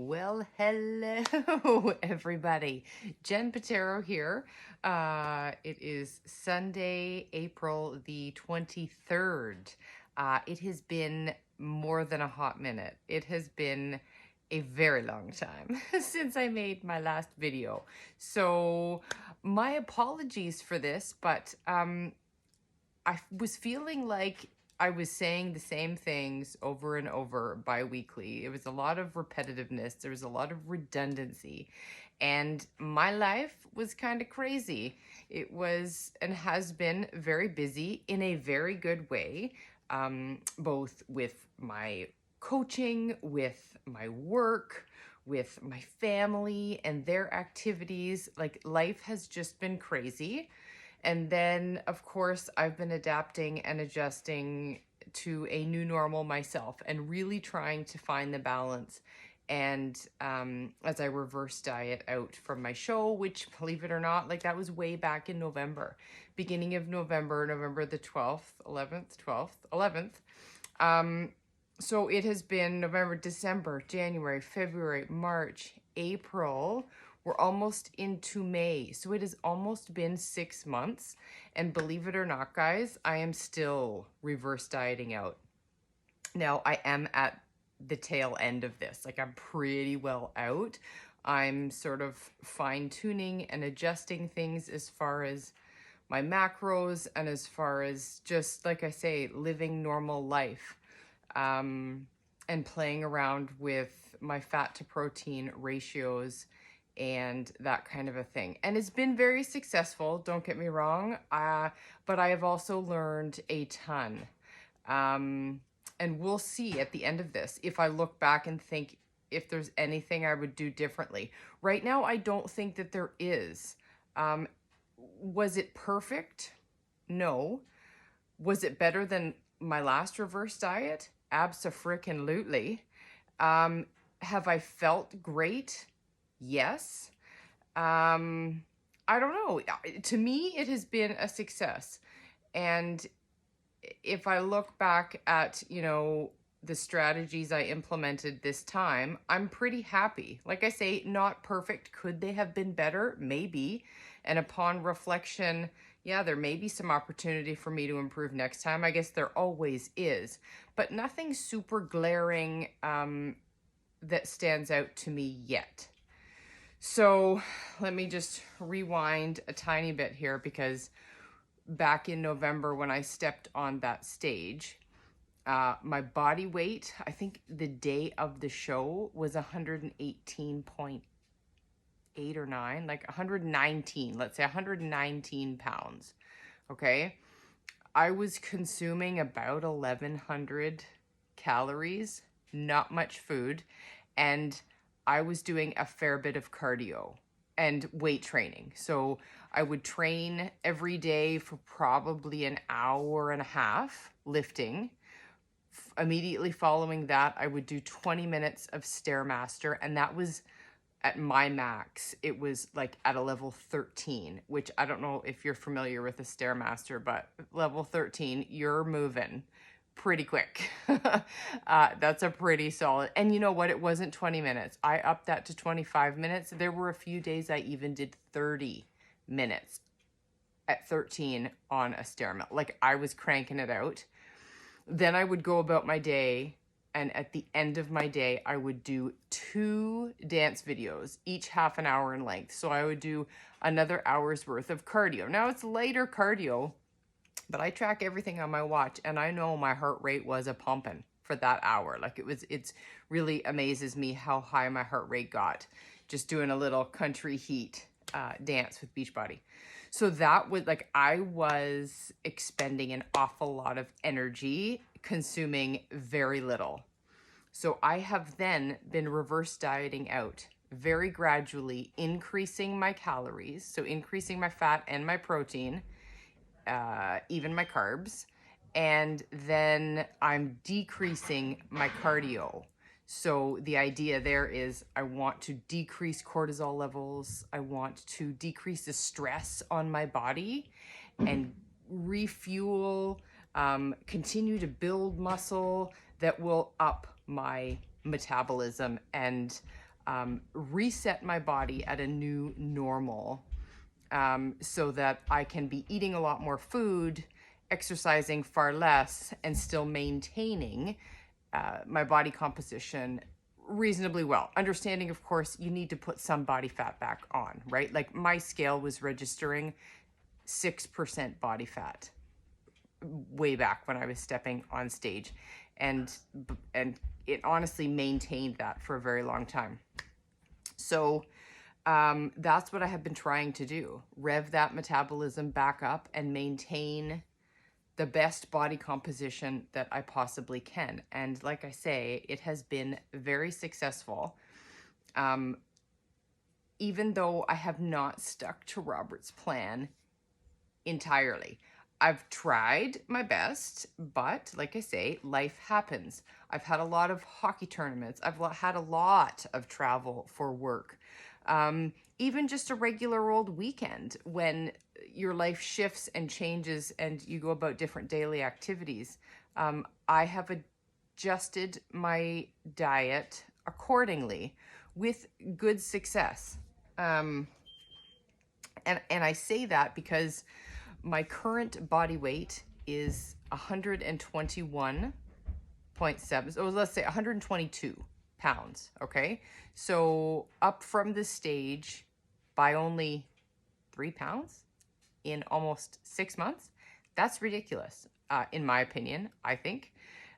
Well, hello, everybody. Jen Patero here. It is Sunday, April the 23rd. It has been more than a hot minute. It has been a very long time since I made my last video. So my apologies for this, but I was feeling like I was saying the same things over and over bi-weekly. It was a lot of repetitiveness. There was a lot of redundancy. And my life was kind of crazy. It was and has been very busy in a very good way, both with my coaching, with my work, with my family and their activities. Like life has just been crazy. And then, of course, I've been adapting and adjusting to a new normal myself and really trying to find the balance. And as I reverse diet out from my show, which, believe it or not, like that was way back in November, beginning of November, November the 12th, 11th, 12th, 11th. So it has been November, December, January, February, March, April. We're almost into May. So it has almost been 6 months. And believe it or not, guys, I am still reverse dieting out. Now, I am at the tail end of this. Like, I'm pretty well out. I'm sort of fine-tuning and adjusting things as far as my macros and as far as just, like I say, living normal life. And playing around with my fat to protein ratios and that kind of a thing. And it's been very successful, don't get me wrong, but I have also learned a ton. And we'll see at the end of this if I look back and think if there's anything I would do differently. Right now, I don't think that there is. Was it perfect? No. Was it better than my last reverse diet? Abso-frickin-lutely. Have I felt great? Yes. I don't know. To me, it has been a success. And if I look back at, the strategies I implemented this time, I'm pretty happy. Like I say, not perfect. Could they have been better? Maybe. And upon reflection, yeah, there may be some opportunity for me to improve next time. I guess there always is, but nothing super glaring that stands out to me yet. So let me just rewind a tiny bit here, because back in November when I stepped on that stage, my body weight, I think the day of the show, was 118.8 or 9, like 119, let's say 119 pounds. Okay. I was consuming about 1,100 calories, not much food, and I was doing a fair bit of cardio and weight training. So I would train every day for probably an hour and a half lifting. Immediately following that, I would do 20 minutes of Stairmaster, and that was at my max. It was like at a level 13, which I don't know if you're familiar with a Stairmaster, but level 13, you're moving pretty quick. That's a pretty solid. And you know what? It wasn't 20 minutes. I upped that to 25 minutes. There were a few days I even did 30 minutes at 13 on a stairmill. Like, I was cranking it out. Then I would go about my day, and at the end of my day, I would do 2 dance videos, each half an hour in length. So I would do another hour's worth of cardio. Now, it's lighter cardio, but I track everything on my watch, and I know my heart rate was a pumping for that hour. Like, it's really amazes me how high my heart rate got just doing a little country heat dance with Beachbody. So that was like, I was expending an awful lot of energy, consuming very little. So I have then been reverse dieting out, very gradually increasing my calories, so increasing my fat and my protein, even my carbs, and then I'm decreasing my cardio. So the idea there is I want to decrease cortisol levels. I want to decrease the stress on my body and refuel, continue to build muscle that will up my metabolism and reset my body at a new normal, so that I can be eating a lot more food, exercising far less, and still maintaining my body composition reasonably well. Understanding, of course, you need to put some body fat back on, right? Like my scale was registering 6% body fat way back when I was stepping on stage, and it honestly maintained that for a very long time. So that's what I have been trying to do: rev that metabolism back up and maintain the best body composition that I possibly can. And like I say, it has been very successful. Even though I have not stuck to Robert's plan entirely. I've tried my best, but like I say, life happens. I've had a lot of hockey tournaments. I've had a lot of travel for work. Even just a regular old weekend when your life shifts and changes and you go about different daily activities. I have adjusted my diet accordingly with good success. And I say that because my current body weight is 121.7. So let's say 122 pounds. Okay. So up from the stage by only 3 pounds in almost 6 months. That's ridiculous, in my opinion, I think.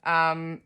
My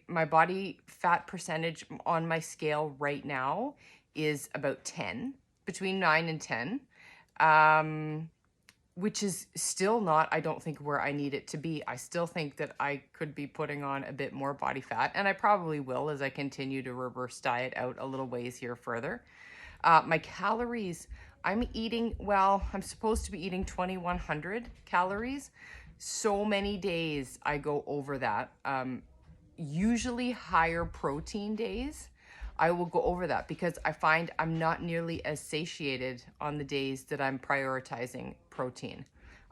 body fat percentage on my scale right now is about 10, between 9 and 10, which is still not, I don't think, where I need it to be. I still think that I could be putting on a bit more body fat, and I probably will as I continue to reverse diet out a little ways here further. My calories, I'm supposed to be eating 2,100 calories. So many days I go over that. Usually higher protein days, I will go over that because I find I'm not nearly as satiated on the days that I'm prioritizing protein.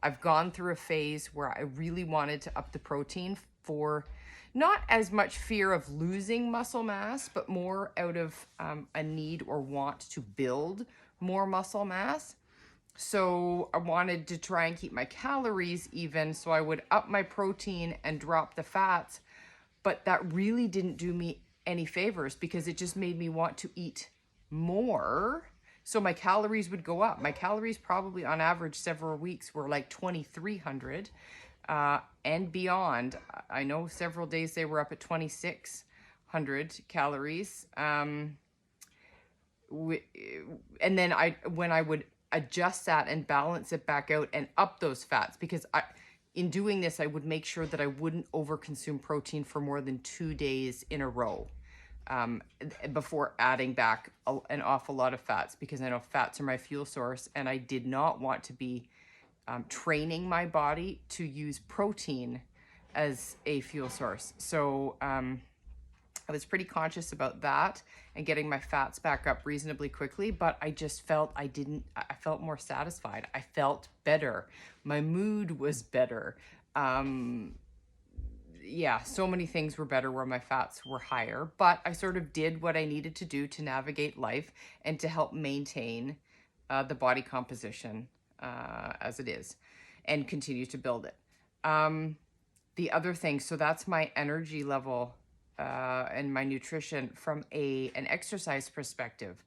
I've gone through a phase where I really wanted to up the protein for not as much fear of losing muscle mass, but more out of a need or want to build more muscle mass. So I wanted to try and keep my calories even, so I would up my protein and drop the fats. But that really didn't do me any favors because it just made me want to eat more. So my calories would go up. My calories probably on average several weeks were like 2,300 and beyond. I know several days they were up at 2,600 calories. And then when I would adjust that and balance it back out and up those fats, because in doing this, I would make sure that I wouldn't overconsume protein for more than 2 days in a row before adding back an awful lot of fats, because I know fats are my fuel source, and I did not want to be training my body to use protein as a fuel source. So I was pretty conscious about that and getting my fats back up reasonably quickly, but I just felt I felt more satisfied. I felt better. My mood was better. Yeah, so many things were better where my fats were higher, but I sort of did what I needed to do to navigate life and to help maintain the body composition as it is and continue to build it. The other thing, so that's my energy level and my nutrition from an exercise perspective.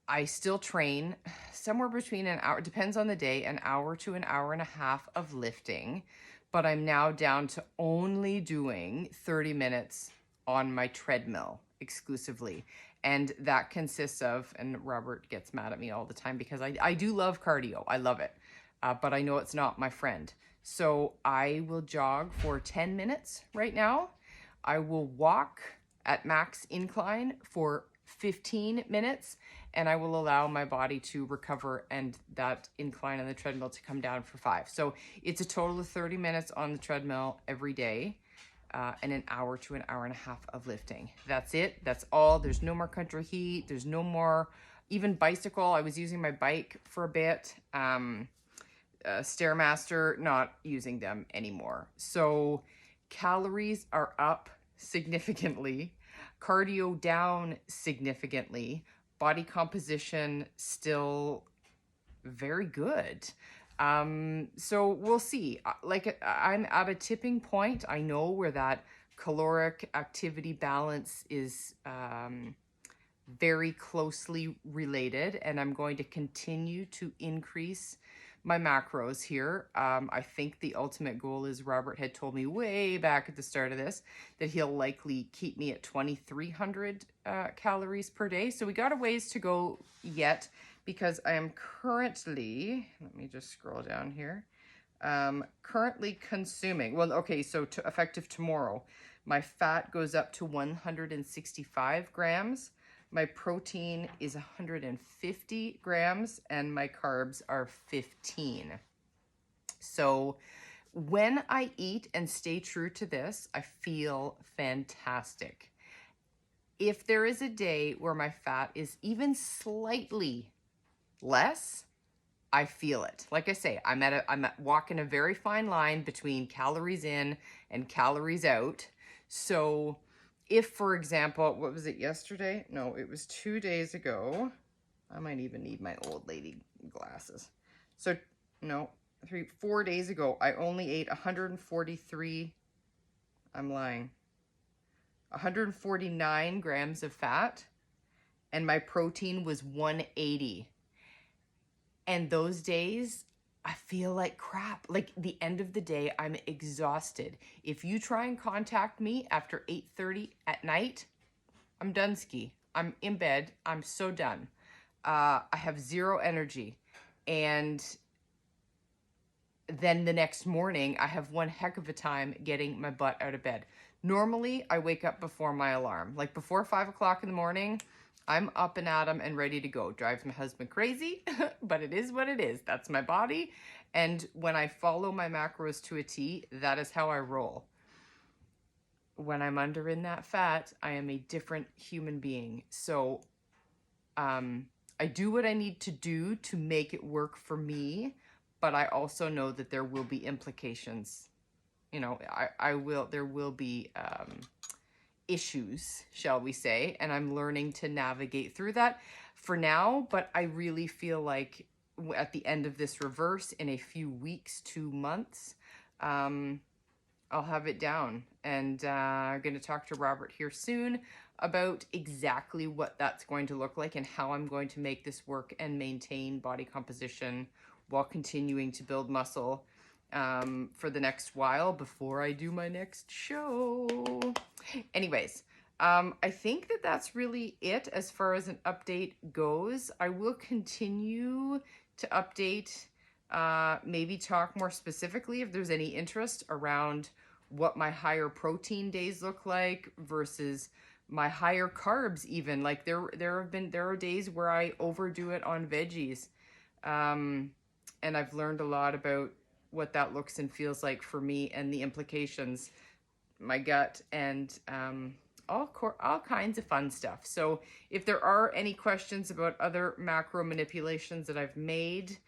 I still train somewhere between an hour, depends on the day, an hour to an hour and a half of lifting, but I'm now down to only doing 30 minutes on my treadmill exclusively. And that consists of, and Robert gets mad at me all the time because I do love cardio. I love it. But I know it's not my friend. So I will jog for 10 minutes right now. I will walk at max incline for 15 minutes, and I will allow my body to recover and that incline on the treadmill to come down for 5. So it's a total of 30 minutes on the treadmill every day, and an hour to an hour and a half of lifting. That's it. That's all. There's no more country heat. There's no more, even bicycle. I was using my bike for a bit. Stairmaster, not using them anymore. So calories are up significantly. Cardio down significantly. Body composition still very good. So we'll see. Like I'm at a tipping point. I know where that caloric activity balance is very closely related, and I'm going to continue to increase my macros here. I think the ultimate goal is, Robert had told me way back at the start of this that he'll likely keep me at 2,300 calories per day. So we got a ways to go yet, because I am currently, let me just scroll down here, currently consuming, well, okay, so effective tomorrow, my fat goes up to 165 grams. My protein is 150 grams and my carbs are 15. So when I eat and stay true to this, I feel fantastic. If there is a day where my fat is even slightly less, I feel it. Like I say, I'm walking a very fine line between calories in and calories out. So if, for example, what was it, yesterday? No, it was 2 days ago. I might even need my old lady glasses. So, no, 4 days ago, I only ate 143, I'm lying, 149 grams of fat, and my protein was 180. And those days, I feel like crap. Like the end of the day, I'm exhausted. If you try and contact me after 8:30 at night, I'm done ski. I'm in bed. I'm so done. I have zero energy. And then the next morning, I have one heck of a time getting my butt out of bed. Normally, I wake up before my alarm. Like before 5 o'clock in the morning, I'm up and at 'em and ready to go. Drives my husband crazy, but it is what it is. That's my body. And when I follow my macros to a T, that is how I roll. When I'm under in that fat, I am a different human being. So I do what I need to do to make it work for me, but I also know that there will be implications. You know, there will be issues, shall we say, and I'm learning to navigate through that for now. But I really feel like at the end of this reverse, in a few weeks, 2 months, I'll have it down. And I'm going to talk to Robert here soon about exactly what that's going to look like and how I'm going to make this work and maintain body composition while continuing to build muscle for the next while before I do my next show. Anyways, I think that that's really it as far as an update goes. I will continue to update, maybe talk more specifically if there's any interest around what my higher protein days look like versus my higher carbs even. Like there are days where I overdo it on veggies. And I've learned a lot about what that looks and feels like for me and the implications, my gut, and all kinds of fun stuff. So if there are any questions about other macro manipulations that I've made,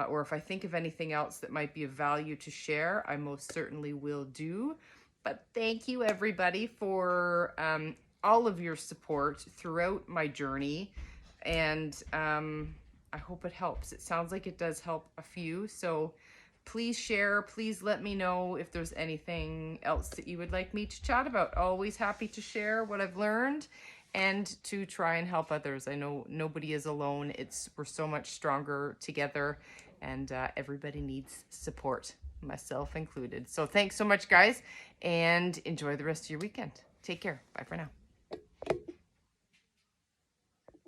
or if I think of anything else that might be of value to share, I most certainly will do. But thank you everybody for all of your support throughout my journey. And I hope it helps. It sounds like it does help a few. So please share. Please let me know if there's anything else that you would like me to chat about. Always happy to share what I've learned and to try and help others. I know nobody is alone. We're so much stronger together, and everybody needs support, myself included. So thanks so much, guys, and enjoy the rest of your weekend. Take care. Bye for now.